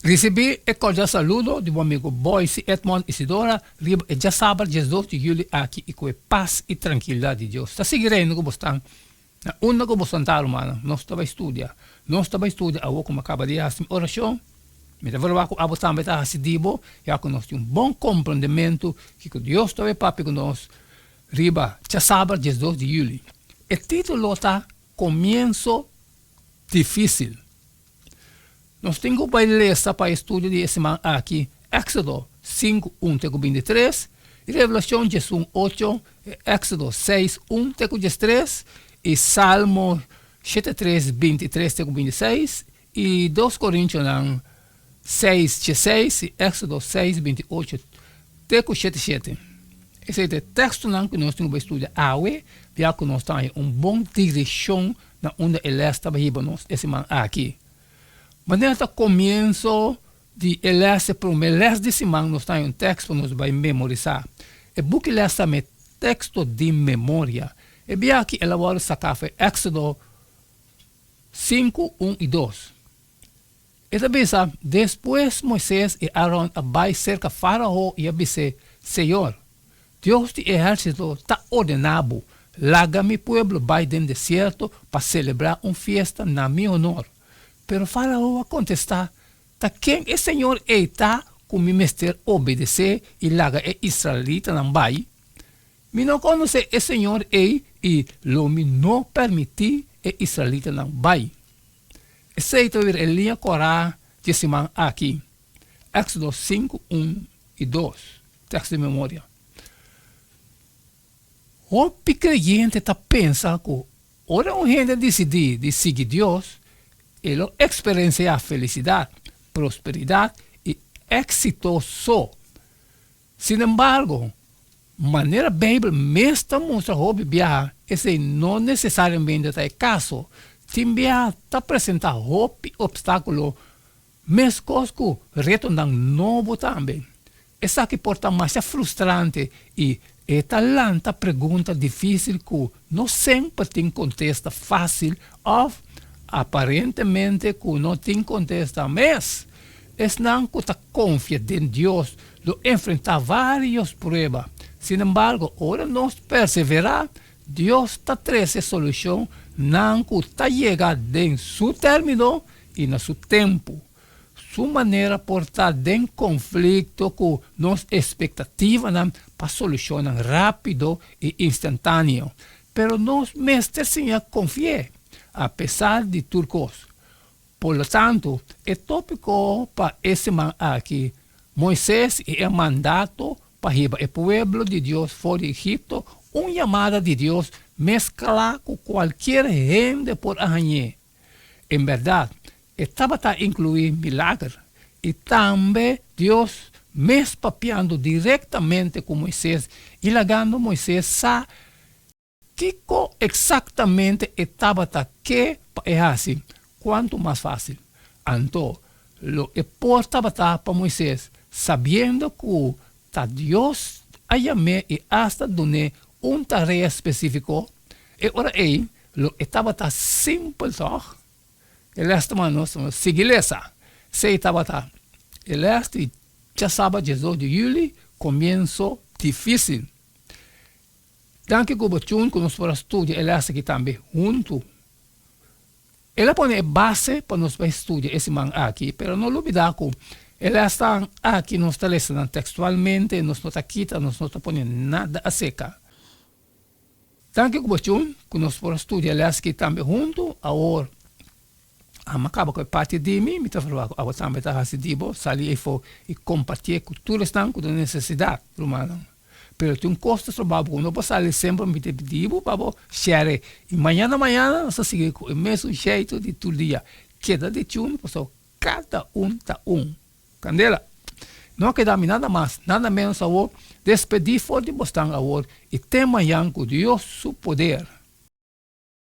Recebi e cordial saludo de meu amigo Boyce, Edmond Isidora, riba e já sábado, dia 12 de julho, aqui e com paz e tranquilidade de Deus. Está seguindo que você na onda que você está, mano, nós estamos a estudar. Nós estamos a estudar, a como acaba de fazer oração, me deve levar com a botar, me dá dibo, e que nós temos bom compreendimento que Deus está papi com nós, riba, já sábado, dia 12 de julho. O título está Comienzo Difícil. Nós temos que ler para estudo de semana aqui, Éxodo 5, 1-23, Revelação 1, 8, Éxodo 6, 1-3, e Salmo 73, 23-26, e 2 Coríntios 6, 6, e Éxodo 6, 28-77. Esse é o texto que nós temos que estudar, já que nós temos uma boa direção na onde ele está para esse semana aqui. Mas nesse começo de esse primeiro de semana, nós temos um texto que nós vamos memorizar. O book é um texto de memória. E bem aqui elabora sacar foi Éxodo 5, 1 e 2. E também sabe, depois Moisés e Aaron vai cerca de Faraó e disse, Senhor, Deus de exército está ordenado, larga mi pueblo vai dentro do deserto para celebrar uma festa na meu honor. Pero Faraó contestar, tá quem é Senhor está com me mestre obedecer e larga é israelita não vai? Me não conhece o Senhor e lo me não permitir é israelita não vai. Esse é a linha corá de semana aqui. Éxodo 5, 1 e 2. Texto de memória. O creyente está pensando que ora um gente decidir de seguir Deus, ele experiencia felicidade, prosperidade e exitoso. Sin embargo, maneira Bíblia mesmo mostra que Bíblia esse não necessariamente é o caso. Também está apresentando obstáculo, mesmo que retornando novo também. Essa que porta mais frustrante e é talanta pergunta difícil que não sempre tem contesta fácil ou aparentemente que não tem contesta, mas é não que está confiante em Deus, lo enfrentar várias provas. Sin embargo, ora nós perseverar, Deus está trazendo solução, não que está chegando em seu término e no seu tempo. Sua maneira portar em conflito com nossa expectativa para solucionar rápido e instantâneo. Pero nós mestre sim confiar, apesar de tudo coisa. Por lo tanto, é tópico para esse man aqui. Moisés é o mandato para o povo de Deus fora de Egipto, uma chamada de Deus mesclar com qualquer gente por arranhar. Em verdade, estava a incluir milagres e também Deus mesmo papiando diretamente com Moisés e lagando Moisés a que exatamente estava que é assim, quanto mais fácil. Então, lo importava para Moisés, sabendo que Deus a chamar e hasta donar uma tarefa específica, e ora aí, lo estava simples, ele estava seguir essa. Se estava ele já sabe, 18 de julho, começo difícil. Danke Gubachun, que nós vamos estudar, ele está aqui também junto. Ele põe a base para nós estudar esse man aqui, mas não olvidar que ele está aqui, nós está lendo textualmente, nós não está quitando, nós não está ponendo nada a seca. Danke Gubachun, que nós vamos estudar, ele está aqui também junto, agora. Acaba com a parte de mim, me está falando, agora também está decidido, sair e compartilhar com tudo estão com necessidade humana. Pero tem um custo sobre não pode sair sempre me pedir para share. E amanhã nós seguimos com o mesmo jeito de todo dia. Queda de tchum, pessoal, cada tá Candela. Não queda nada mais, nada menos agora, despedir fora de Boston agora e ter amanhã com Deus seu poder.